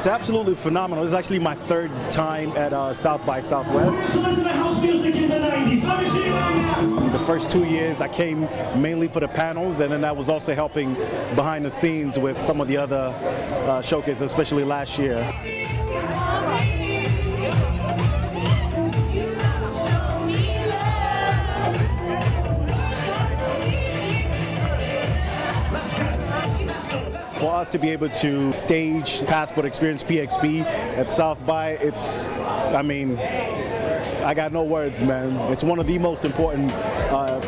absolutely phenomenal. It's actually my third time at South by Southwest. So listen to house music in the 90s. Let me see you right now. The first 2 years I came mainly for the panels, and then I was also helping behind the scenes with some of the other showcases, especially last year. For us to be able to stage Passport Experience PXP at South by, I mean, I got no words, man. It's one of the most important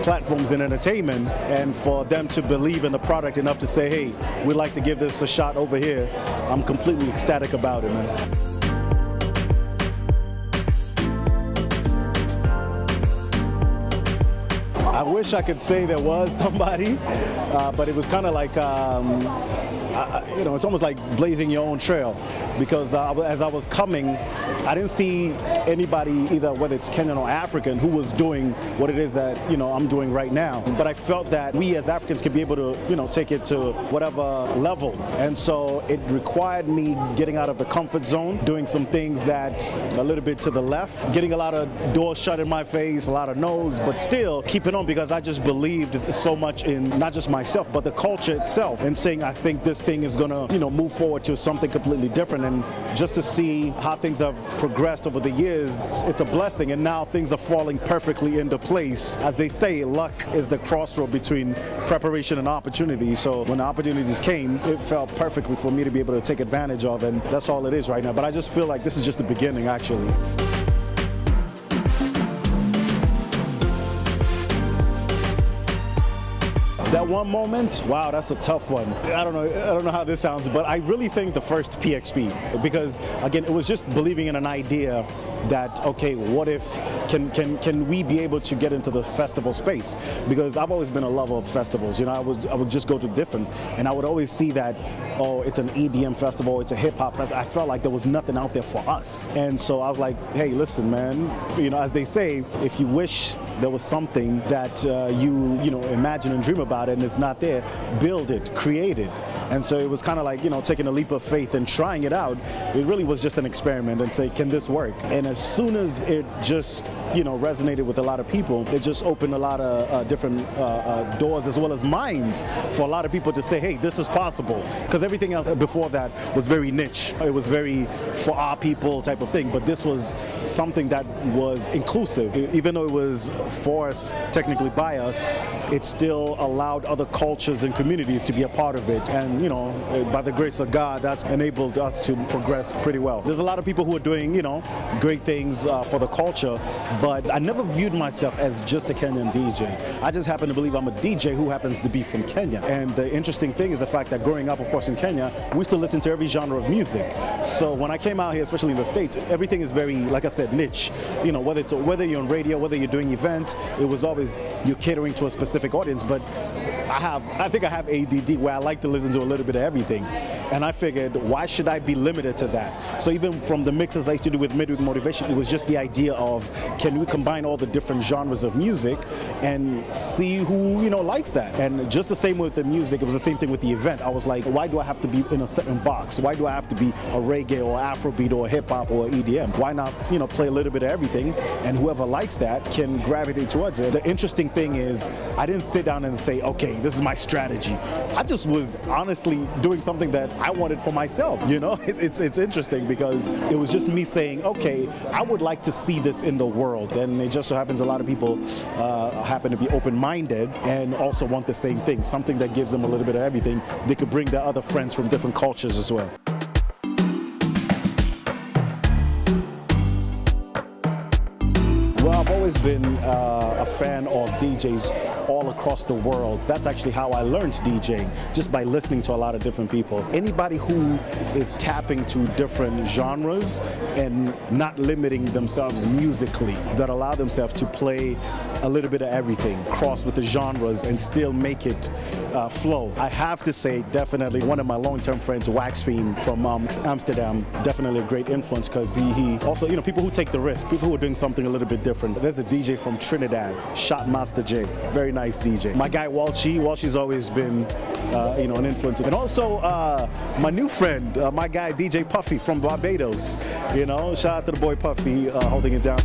platforms in entertainment, and for them to believe in the product enough to say, hey, we'd like to give this a shot over here, I'm completely ecstatic about it, man. I wish I could say there was somebody, but it was kind of like, you know, it's almost like blazing your own trail, because as I was coming, I didn't see anybody, either whether it's Kenyan or African, who was doing what it is that, you know, I'm doing right now. But I felt that we as Africans could be able to, you know, take it to whatever level. And so it required me getting out of the comfort zone, doing some things that a little bit to the left, getting a lot of doors shut in my face, a lot of no's, but still keeping on, because I just believed so much in not just myself, but the culture itself, and saying, I think this thing is gonna, you know, move forward to something completely different. And just to see how things have progressed over the years, it's a blessing. And now things are falling perfectly into place. As they say, luck is the crossroad between preparation and opportunity. So when the opportunities came, it felt perfectly for me to be able to take advantage of, and that's all it is right now. But I just feel like this is just the beginning, actually. That one moment, wow, that's a tough one. I don't know how this sounds, but I really think the first PXP, because again, it was just believing in an idea that, okay, what if, can we be able to get into the festival space? Because I've always been a lover of festivals, you know, I would just go to different, and I would always see that, oh, it's an EDM festival, it's a hip hop festival. I felt like there was nothing out there for us. And so I was like, hey, listen, man, you know, as they say, if you wish there was something that you know, imagine and dream about and it's not there, build it, create it. And so it was kind of like, you know, taking a leap of faith and trying it out. It really was just an experiment and say, can this work? And as soon as it just, you know, resonated with a lot of people, it just opened a lot of different doors as well as minds for a lot of people to say, hey, this is possible. Because everything else before that was very niche. It was very for our people type of thing. But this was something that was inclusive. Even though it was forced technically by us, it still allowed other cultures and communities to be a part of it. And, you know, by the grace of God, that's enabled us to progress pretty well. There's a lot of people who are doing, you know, great things for the culture, but I never viewed myself as just a Kenyan DJ. I just happen to believe I'm a DJ who happens to be from Kenya. And the interesting thing is the fact that growing up, of course, in Kenya, we used to listen to every genre of music. So when I came out here, especially in the States, everything is very, like I said, niche. You know, whether you're on radio, whether you're doing events, it was always you're catering to a specific audience. But I think I have ADD where I like to listen to a little bit of everything. And I figured, why should I be limited to that? So even from the mixes I used to do with Midweek Motivation, it was just the idea of, can we combine all the different genres of music and see who, you know, likes that? And just the same with the music, it was the same thing with the event. I was like, why do I have to be in a certain box? Why do I have to be a reggae or Afrobeat or hip hop or EDM? Why not, you know, play a little bit of everything, and whoever likes that can gravitate towards it. The interesting thing is, I didn't sit down and say, okay, this is my strategy. I just was honestly doing something that I wanted for myself, you know? It's interesting because it was just me saying, okay, I would like to see this in the world. And it just so happens a lot of people happen to be open-minded and also want the same thing, something that gives them a little bit of everything. They could bring their other friends from different cultures as well. Well, I've always been a fan of DJs all across the world. That's actually how I learned DJing, just by listening to a lot of different people. Anybody who is tapping to different genres and not limiting themselves musically, that allow themselves to play a little bit of everything, cross with the genres and still make it flow. I have to say, definitely one of my long-term friends, Wax Fiend from Amsterdam, definitely a great influence, because he also, you know, people who take the risk, people who are doing something a little bit different. There's a DJ from Trinidad, Shotmaster J. Very nice DJ. My guy Walshy's always been an influence. And also my new friend, my guy DJ Puffy from Barbados. Shout out to the boy Puffy holding it down.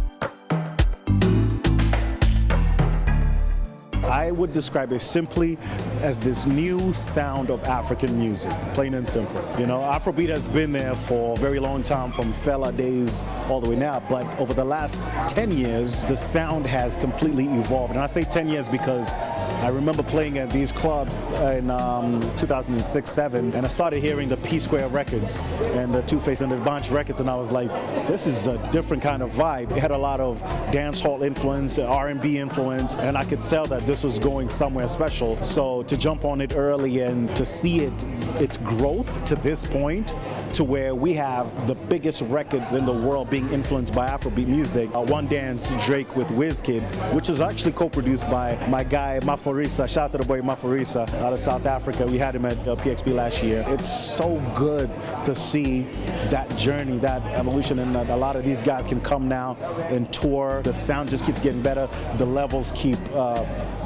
I would describe it simply as this new sound of African music, plain and simple. Afrobeat has been there for a very long time, from Fela days all the way now, but over the last 10 years, the sound has completely evolved. And I say 10 years because I remember playing at these clubs in 2006-07, and I started hearing the P-Square records and the Two-Face and the Bunch records, and I was like, this is a different kind of vibe. It had a lot of dance hall influence, R&B influence, and I could tell that this was going somewhere special. So to jump on it early and to see its growth to this point, to where we have the biggest records in the world being influenced by Afrobeat music. One Dance, Drake with Wizkid, which is actually co-produced by my guy Maforisa. Shout out to the boy Maforisa out of South Africa. We had him at PXP last year. It's so good to see that journey, that evolution, and a lot of these guys can come now and tour. The sound just keeps getting better. The levels keep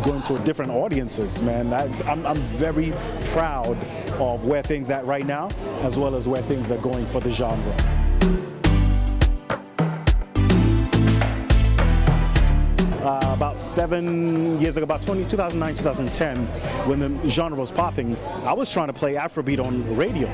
going to different audiences, man. I'm very proud of where things at right now, as well as where things are going for the genre. About 7 years ago, about 2009, 2010, when the genre was popping, I was trying to play Afrobeat on radio,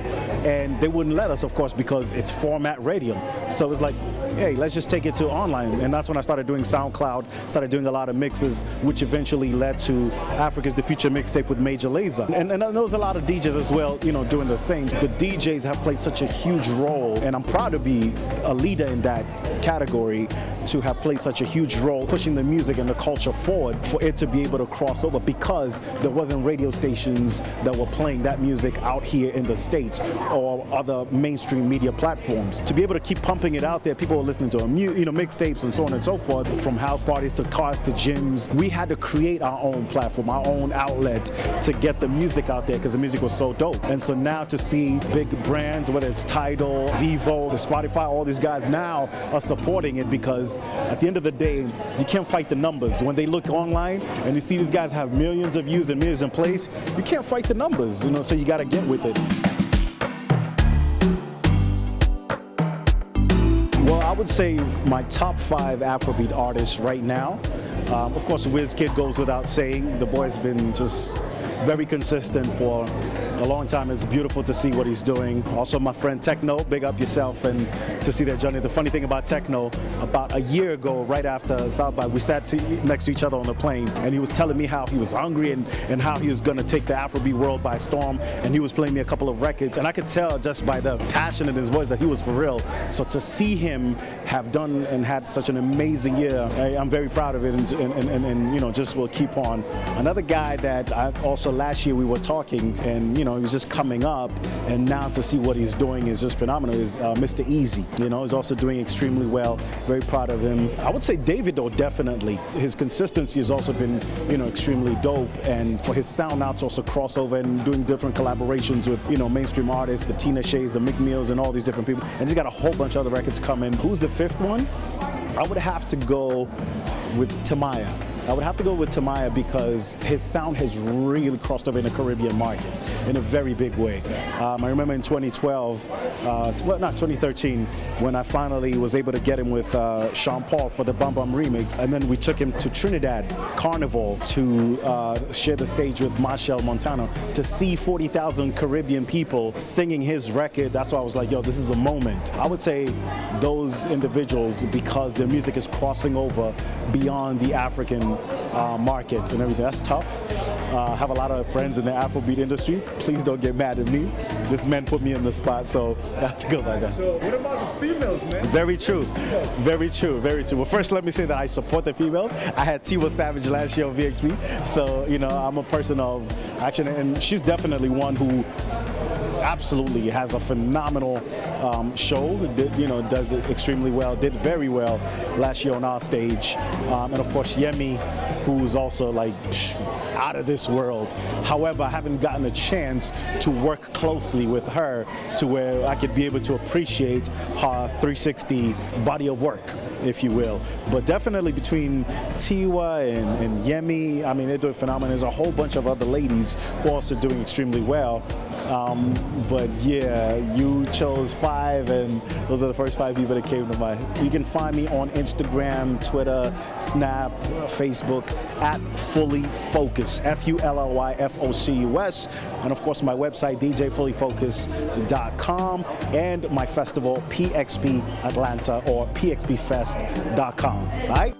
and they wouldn't let us, of course, because it's format radio. So it was like, hey, let's just take it to online. And that's when I started doing SoundCloud, started doing a lot of mixes, which eventually led to Africa's The Future mixtape with Major Lazer. And there was a lot of DJs as well, doing the same. The DJs have played such a huge role, and I'm proud to be a leader in that category, to have played such a huge role pushing the music and the culture forward, for it to be able to cross over, because there wasn't radio stations that were playing that music out here in the States or other mainstream media platforms. To be able to keep pumping it out there, people were listening to mixtapes and so on and so forth, from house parties to cars to gyms. We had to create our own platform, our own outlet to get the music out there, because the music was so dope. And so now to see big brands, whether it's Tidal, Vivo, the Spotify, all these guys now are supporting it, because at the end of the day, you can't fight the numbers. When they look online and you see these guys have millions of views and millions in plays, you can't fight the numbers, so you got to get with it. Well, I would say my top 5 Afrobeat artists right now. Of course, Wizkid goes without saying. The boy's been just very consistent for a long time. It's beautiful to see what he's doing. Also, my friend Techno, big up yourself, and to see their journey. The funny thing about Techno, about a year ago, right after South by, we sat next to each other on the plane, and he was telling me how he was hungry and how he was going to take the Afrobeat world by storm, and he was playing me a couple of records, and I could tell just by the passion in his voice that he was for real. So to see him have done and had such an amazing year, I'm very proud of it, and just will keep on. Another guy that also last year we were talking, and he was just coming up, and now to see what he's doing is just phenomenal, is Mr. Easy. He's also doing extremely well. Very proud of him. I would say David, though, definitely. His consistency has also been, extremely dope, and for his sound now to also cross over and doing different collaborations with, mainstream artists, the Tina Shays, the Mick Mills, and all these different people, and he's got a whole bunch of other records coming. Who's the 5th one? I would have to go with Tamaya. I would have to go with Tamaya, because his sound has really crossed over in the Caribbean market in a very big way. I remember in 2012, well, not 2013, when I finally was able to get him with Sean Paul for the Bum Bum remix, and then we took him to Trinidad Carnival to share the stage with Machel Montano, to see 40,000 Caribbean people singing his record. That's why I was like, yo, this is a moment. I would say those individuals, because their music is crossing over beyond the African market and everything. That's tough. I have a lot of friends in the Afrobeat industry. Please don't get mad at me. This man put me in the spot, so I have to go like that. So what about the females, man? Very true. Very true. Very true. Well, first let me say that I support the females. I had Tiwa Savage last year on VXP, so I'm a person of action, and she's definitely one who absolutely has a phenomenal show. Does it extremely well. Did very well last year on our stage, and of course Yemi, who's also like out of this world. However, I haven't gotten a chance to work closely with her to where I could be able to appreciate her 360 body of work, if you will. But definitely between Tiwa and Yemi, I mean, they're doing phenomenal. There's a whole bunch of other ladies who are also doing extremely well. But yeah, you chose 5, and those are the first 5 people that came to mind. You can find me on Instagram, Twitter, Snap, Facebook at Fully Focus, FULLYFOCUS, and of course my website djfullyfocus.com, and my festival PXP Atlanta, or pxpfest.com. All right.